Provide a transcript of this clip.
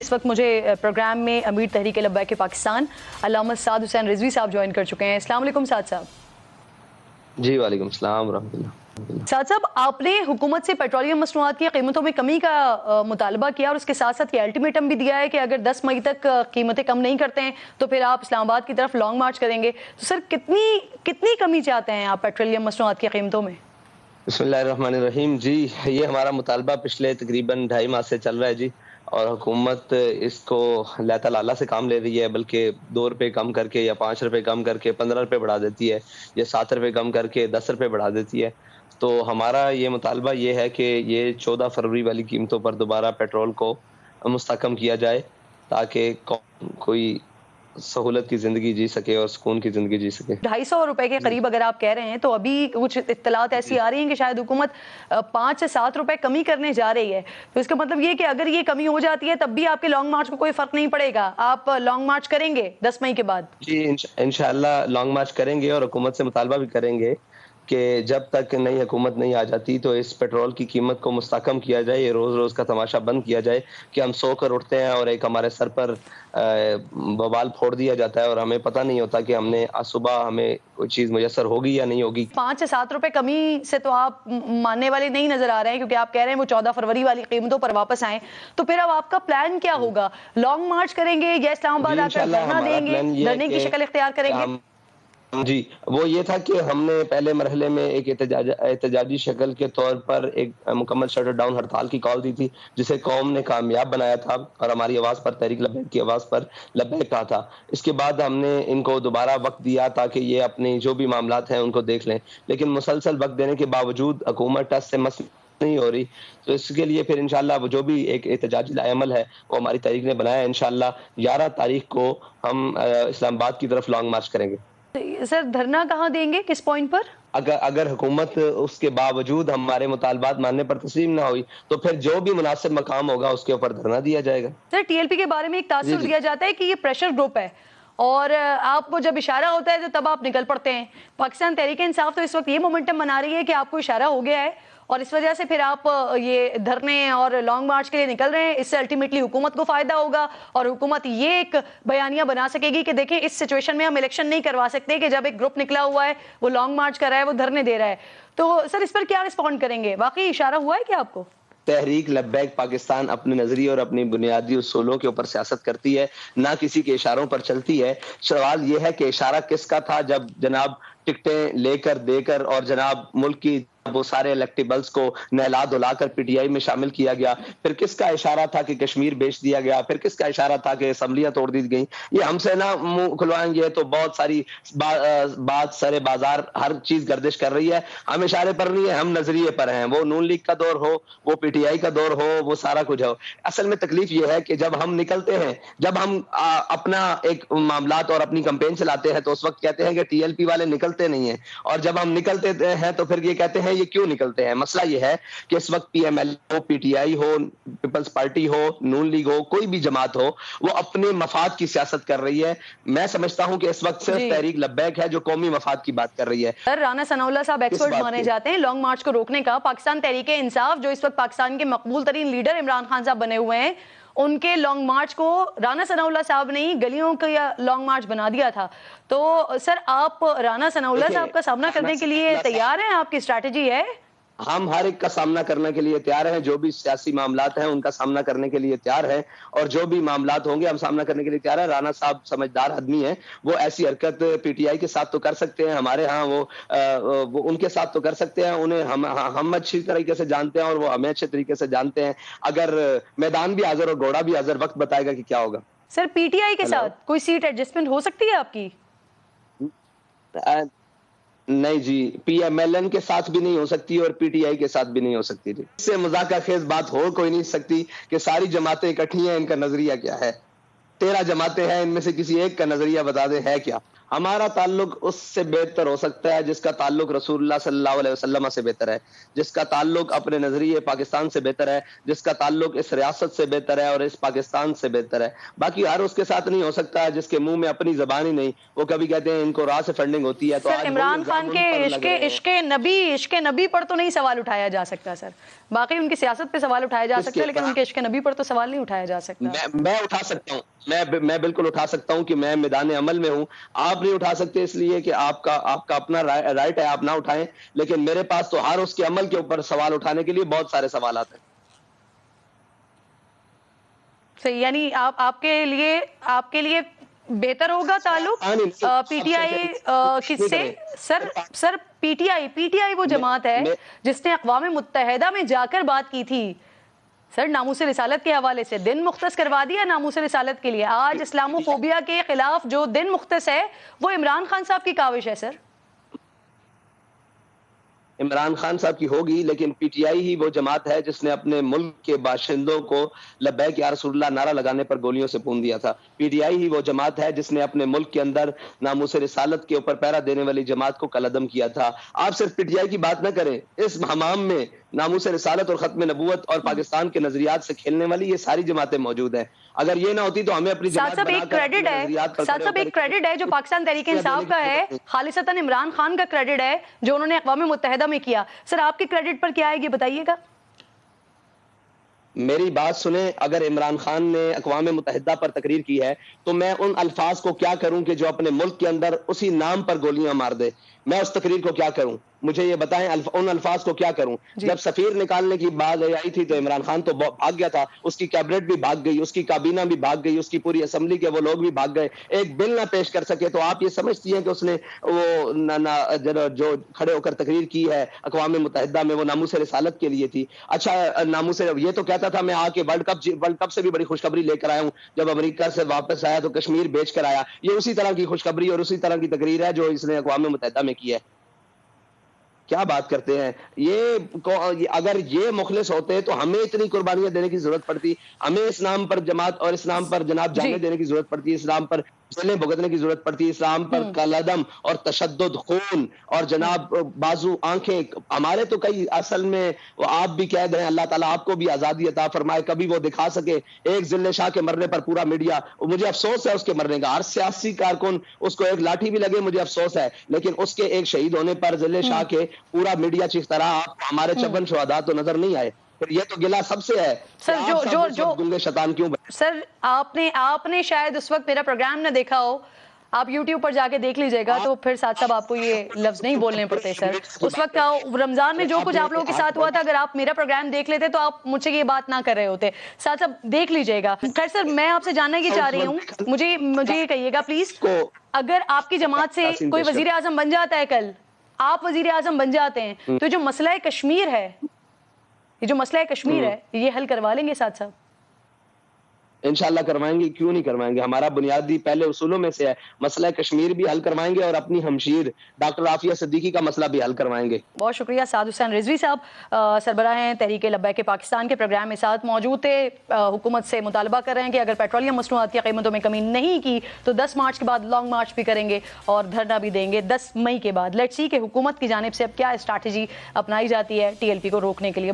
इस वक्त मुझे प्रोग्राम में अमीर तहरीक लब्बैक पाकिस्तान अल्लामा साद हुसैन रिजवी साहब ज्वाइन कर चुके हैं। अस्सलाम वालेकुम साद साहब। जी वालेकुम सलाम रहमतुल्लाह। साद साहब, आपने हुकूमत से पेट्रोलियम मसनूआत की कीमतों में कमी का मुतालबा किया और उसके साथ साथ ये अल्टीमेटम भी दिया है कि अगर 10 मई तक कीमतें कम नहीं करते हैं तो फिर आप इस्लामाबाद की तरफ लॉन्ग मार्च करेंगे। तो सर कितनी कमी चाहते हैं आप पेट्रोलियम मसनूआत की कीमतों में? बिस्मिल्लाहिर्रहमानिर्रहीम। जी, ये हमारा मुतालबा पिछले तकरीबन 2.5 माह से चल रहा है जी, और हुकूमत इसको लैता लाला से काम ले रही है, बल्कि 2 रुपये कम करके या 5 रुपये कम करके 15 रुपये बढ़ा देती है, या 7 रुपये कम करके 10 रुपये बढ़ा देती है। तो हमारा ये मुतालबा ये है कि ये 14 फरवरी वाली कीमतों पर दोबारा पेट्रोल को मुस्तहकम किया जाए, ताकि कोई सहूलत की ज़िंदगी जी सके और सुकून की ज़िंदगी जी सके। 250 रुपए के करीब अगर आप कह रहे हैं, तो अभी कुछ इत्तलात ऐसी आ रही हैं कि शायद हुकूमत 5 से 7 रुपए कमी करने जा रही है। तो इसका मतलब ये कि अगर ये कमी हो जाती है तब भी आपके लॉन्ग मार्च को कोई फर्क नहीं पड़ेगा, आप लॉन्ग मार्च करेंगे 10 मई के बाद? जी, इंशाअल्लाह लॉन्ग मार्च करेंगे और हुकूमत से मुतालबा भी करेंगे कि जब तक नई हुकूमत नहीं आ जाती तो इस पेट्रोल की कीमत को मुस्तहकम किया जाए, ये रोज़ रोज़ का तमाशा बंद किया जाए कि हम सो कर उठते हैं और एक हमारे सर पर बवाल फोड़ दिया जाता है और हमें पता नहीं होता कि हमने आज सुबह हमें कोई चीज़ मुयस्सर होगी या नहीं होगी। 5 से 7 रुपए कमी से तो आप मानने वाले नहीं नजर आ रहे हैं, क्योंकि आप कह रहे हैं वो 14 फरवरी वाली कीमतों पर वापस आए। तो फिर अब आपका प्लान क्या होगा? लॉन्ग मार्च करेंगे या इस्लामाबाद आकर धरना देंगे, धरने की शक्ल इख्तियार करेंगे? जी, वो ये था कि हमने पहले मरहले में एक एहतजाजी शक्ल के तौर पर एक मुकम्मल शटर डाउन हड़ताल की कॉल दी थी, जिसे कौम ने कामयाब बनाया था और हमारी आवाज़ पर, तहरीक लब्बैक की आवाज़ पर लब्बैक कहा था। इसके बाद हमने इनको दोबारा वक्त दिया ताकि ये अपने जो भी मामलात हैं उनको देख लें, लेकिन मुसलसल वक्त देने के बावजूद हुकूमत टस से मस नहीं हो रही। तो इसके लिए फिर इंशाल्लाह वो जो भी एक एहतजाजी लाएअमल है वो हमारी तहरीक ने बनाया। इंशाल्लाह 11 तारीख को हम इस्लामाबाद की तरफ लॉन्ग मार्च करेंगे। सर, धरना कहाँ देंगे, किस पॉइंट पर? अगर हुकूमत उसके बावजूद हमारे मुतालबात मानने पर तस्लीम ना हुई तो फिर जो भी मुनासिब मकाम होगा उसके ऊपर धरना दिया जाएगा। सर, टीएलपी के बारे में एक तासुर दिया जाता है कि ये प्रेशर ग्रुप है और आपको जब इशारा होता है तो तब आप निकल पड़ते हैं। पाकिस्तान तहरीक इंसाफ तो इस वक्त ये मोमेंटम बना रही है कि आपको इशारा हो गया है और इस वजह से फिर आप ये धरने और लॉन्ग मार्च के लिए निकल रहे हैं। इससे अल्टीमेटली हुकूमत को फायदा होगा और हुकूमत ये एक बयानिया बना सकेगी कि देखें, इस सिचुएशन में हम इलेक्शन नहीं करवा सकते कि जब एक ग्रुप निकला हुआ है, वो लॉन्ग मार्च कर रहा है, वो धरने दे रहा है। तो सर, इस पर क्या रिस्पॉन्ड करेंगे? वाकई इशारा हुआ है क्या आपको? तहरीक लब्बैक पाकिस्तान अपने नजरिए और अपनी बुनियादी उसूलों के ऊपर सियासत करती है, ना किसी के इशारों पर चलती है। सवाल यह है कि इशारा किसका था जब जनाब टिकटें लेकर देकर और जनाब मुल्क की वो सारे इलेक्टेबल्स को नहला धुलाकर पीटीआई में शामिल किया गया? फिर किसका इशारा था कि कश्मीर बेच दिया गया? फिर किसका इशारा था कि असम्बलियां तोड़ दी गई? ये हमसे ना मुंह खुलवाएंगे तो बहुत सारी बात सरे बाजार हर चीज गर्दिश कर रही है। हम इशारे पर नहीं है, हम नजरिए पर हैं। वो नून लीग का दौर हो, वो पीटीआई का दौर हो, वो सारा कुछ हो। असल में तकलीफ ये है कि जब हम निकलते हैं, जब हम अपना एक मामलात और अपनी कैंपेन चलाते हैं तो उस वक्त कहते हैं कि टीएलपी वाले निकलते नहीं है, और जब हम निकलते हैं तो फिर ये कहते हैं ये क्यों निकलते हैं। मसला ये है कि इस वक्त पीएमएल हो, पीटीआई हो, पीपल्स पार्टी हो, नून लीग हो, कोई भी जमात हो, वो अपने मफाद की सियासत कर रही है। मैं समझता हूं कि इस वक्त सिर्फ तहरीक लब्बैक है जो कौमी मफाद की बात कर रही है। सर, राना सनाउल्लाह साहब एक्सपर्ट माने जाते हैं लॉन्ग मार्च को रोकने का। पाकिस्तान तहरीक इंसाफ जो इस वक्त पाकिस्तान के मकबूल तरीन लीडर इमरान खान साहब बने हुए हैं, उनके लॉन्ग मार्च को राना सनाउल्लाह साहब ने ही गलियों का लॉन्ग मार्च बना दिया था। तो सर, आप राना सनाउल्लाह साहब का सामना करने के लिए तैयार हैं? आपकी स्ट्रैटेजी है? हम हर एक का सामना करने के लिए तैयार हैं, जो भी सियासी मामलात हैं उनका सामना करने के लिए तैयार हैं, और जो भी मामलात होंगे हम सामना करने के लिए तैयार हैं। राना साहब समझदार आदमी हैं, वो ऐसी हरकत पीटीआई के साथ तो कर सकते हैं, हमारे यहाँ वो उनके साथ तो कर सकते हैं। उन्हें हम अच्छी तरीके से जानते हैं और वो हमें अच्छे तरीके से जानते हैं। अगर मैदान भी हाजिर और घोड़ा भी हाजिर, वक्त बताएगा कि क्या होगा। सर, पीटीआई के साथ कोई सीट एडजस्टमेंट हो सकती है आपकी? नहीं जी, पीएमएलएन के साथ भी नहीं हो सकती और पीटीआई के साथ भी नहीं हो सकती जी। इससे मजाक खेज बात हो कोई नहीं सकती कि सारी जमातें इकट्ठी हैं, इनका नजरिया क्या है। 13 जमातें हैं, इनमें से किसी एक का नजरिया बता दे है क्या। ہمارا تعلق اس سے بہتر ہو سکتا ہے جس کا تعلق رسول اللہ صلی اللہ علیہ وسلم سے بہتر ہے، جس کا تعلق اپنے نظریے پاکستان سے بہتر ہے، جس کا تعلق اس ریاست سے بہتر ہے اور اس پاکستان سے بہتر ہے۔ باقی ہر اس کے ساتھ نہیں ہو سکتا جس کے منہ میں اپنی زبان ہی نہیں، وہ کبھی کہتے ہیں ان کو راہ سے فنڈنگ ہوتی ہے۔ تو سر عمران خان کے عشق نبی پر تو نہیں سوال اٹھایا جا سکتا سر، باقی ان کی سیاست پہ سوال اٹھایا جا سکتا ہے، لیکن ان کے عشق نبی پر تو سوال نہیں اٹھایا جا سکتا۔ میں اٹھا سکتا ہوں، میں بالکل اٹھا سکتا ہوں کہ میں میدان عمل میں ہوں، آپ نہیں اٹھا سکتے اس لیے کہ آپ کا اپنا رائٹ ہے، آپ نہ اٹھائیں، لیکن میرے پاس تو ہر اس کے عمل کے اوپر سوال اٹھانے کے لیے بہت سارے سوالات ہیں۔ صحیح، یعنی آپ کے لیے بہتر ہوگا تعلق پی ٹی آئی کس سے؟ سر پی ٹی آئی وہ جماعت ہے جس نے اقوام متحدہ میں جا کر بات کی تھی سر ناموس رسالت کے حوالے سے، دن مختص کروا دیا ناموس رسالت کے لیے۔ آج اسلامو فوبیا کے خلاف جو دن مختص ہے وہ عمران خان صاحب کی کاوش ہے سر۔ عمران خان صاحب کی ہوگی، لیکن پی ٹی آئی ہی وہ جماعت ہے جس نے اپنے ملک کے باشندوں کو لبیک یا رسول اللہ نعرہ لگانے پر گولیوں سے پون دیا تھا۔ پی ٹی آئی ہی وہ جماعت ہے جس نے اپنے ملک کے اندر ناموس رسالت کے اوپر پہرا دینے والی جماعت کو قلعدم کیا تھا۔ آپ صرف پی ٹی آئی کی بات نہ کریں، اس حمام میں ناموس رسالت اور ختم نبوت اور پاکستان کے نظریات سے کھیلنے والی یہ ساری جماعتیں موجود ہیں۔ اگر یہ نہ ہوتی تو ہمیں اپنی جماعت بنا کر اپنے نظریات پر ایک کریڈٹ ہے جو پاکستان تحریک انصاف کا ہے، خالصتاً عمران خان کا کریڈٹ ہے جو انہوں نے اقوام متحدہ میں کیا۔ سر آپ کے کریڈٹ پر کیا ہے یہ بتائیے گا؟ میری بات سنیں، اگر عمران خان نے اقوام متحدہ پر تقریر کی ہے تو میں ان الفاظ کو کیا کروں کہ جو اپنے ملک کے اندر اسی نام پر گولیاں مار دے؟ میں اس تقریر کو کیا کروں؟ مجھے یہ بتائیں ان الفاظ کو کیا کروں؟ جب سفیر نکالنے کی بات آئی تھی تو عمران خان تو بھاگ گیا تھا، اس کی کیبنٹ بھی بھاگ گئی، اس کی کابینہ بھی بھاگ گئی، اس کی پوری اسمبلی کے وہ لوگ بھی بھاگ گئے، ایک بل نہ پیش کر سکے۔ تو آپ یہ سمجھتی ہیں کہ اس نے وہ جو کھڑے ہو کر تقریر کی ہے اقوام متحدہ میں وہ ناموس رسالت کے لیے تھی؟ اچھا ناموس یہ تو کہتا تھا میں آ کے ورلڈ کپ سے بھی بڑی خوشخبری لے کر آیا ہوں، جب امریکہ سے واپس آیا تو کشمیر بیچ کر آیا۔ یہ اسی طرح کی خوشخبری اور اسی طرح کی تقریر ہے جو اس نے اقوام متحدہ میں کی ہے۔ کیا بات کرتے ہیں یہ؟ اگر یہ مخلص ہوتے تو ہمیں اتنی قربانیاں دینے کی ضرورت پڑتی، ہمیں اسلام پر جماعت اور اسلام پر جناب جانے دینے کی ضرورت پڑتی، اسلام پر جیلیں بھگتنے کی ضرورت پڑتی، اسلام پر قلعدم اور تشدد، خون اور جناب بازو آنکھیں ہمارے تو کئی اصل میں آپ بھی کہہ دیں اللہ تعالیٰ آپ کو بھی آزادی عطا فرمائے، کبھی وہ دکھا سکے ایک ذل شاہ کے مرنے پر پورا میڈیا، مجھے افسوس ہے اس کے مرنے کا، ہر سیاسی کارکن اس کو ایک لاٹھی بھی لگے مجھے افسوس ہے، لیکن اس کے ایک شہید ہونے پر ذل شاہ کے پورا میڈیا چیختا رہا، آپ ہمارے 56 شہداء تو نظر نہیں آئے۔ یہ تو گلہ سب سے ہے سر جو گنگے شیطان کیوں بنے؟ سر آپ نے شاید اس وقت میرا پروگرام نہ دیکھا ہو، آپ یوٹیوب پر جا کے دیکھ لیجئے گا تو پھر ساتھ صاحب آپ کو یہ لفظ نہیں بولنے پڑتے سر۔ اس وقت رمضان میں جو کچھ آپ لوگوں کے ساتھ ہوا تھا، اگر آپ میرا پروگرام دیکھ لیتے تو آپ مجھ سے یہ بات نہ کر رہے ہوتے۔ ساتھ صاحب دیکھ لیجئے گا۔ خیر سر میں آپ سے جاننا یہ چاہ رہی ہوں، مجھے یہ کہیے گا پلیز، اگر آپ کی جماعت سے کوئی وزیر اعظم بن جاتا ہے، کل آپ وزیر اعظم بن جاتے ہیں تو جو مسئلہ کشمیر ہے، یہ حل کروا لیں گے ساتھ صاحب؟ انشاءاللہ کروائیں گے، کیوں نہیں کروائیں گے؟ ہمارا بنیادی پہلے اصولوں میں سے ہے، مسئلہ کشمیر بھی حل کروائیں گے اور اپنی ہمشیر ڈاکٹر عافیہ صدیقی کا مسئلہ بھی حل کروائیں گے۔ بہت شکریہ سعد حسین رضوی صاحب، سربراہ ہیں تحریک لبیک پاکستان کے پروگرام میں ساتھ موجود تھے۔ حکومت سے مطالبہ کر رہے ہیں کہ اگر پیٹرولیم مصنوعات کی قیمتوں میں کمی نہیں کی تو 10 مارچ کے بعد لانگ مارچ بھی کریں گے اور دھرنا بھی دیں گے 10 مئی کے بعد۔ لیٹس سی کہ حکومت کی جانب سے اب کیا اسٹریٹجی اپنائی جاتی ہے TLP کو روکنے کے لیے۔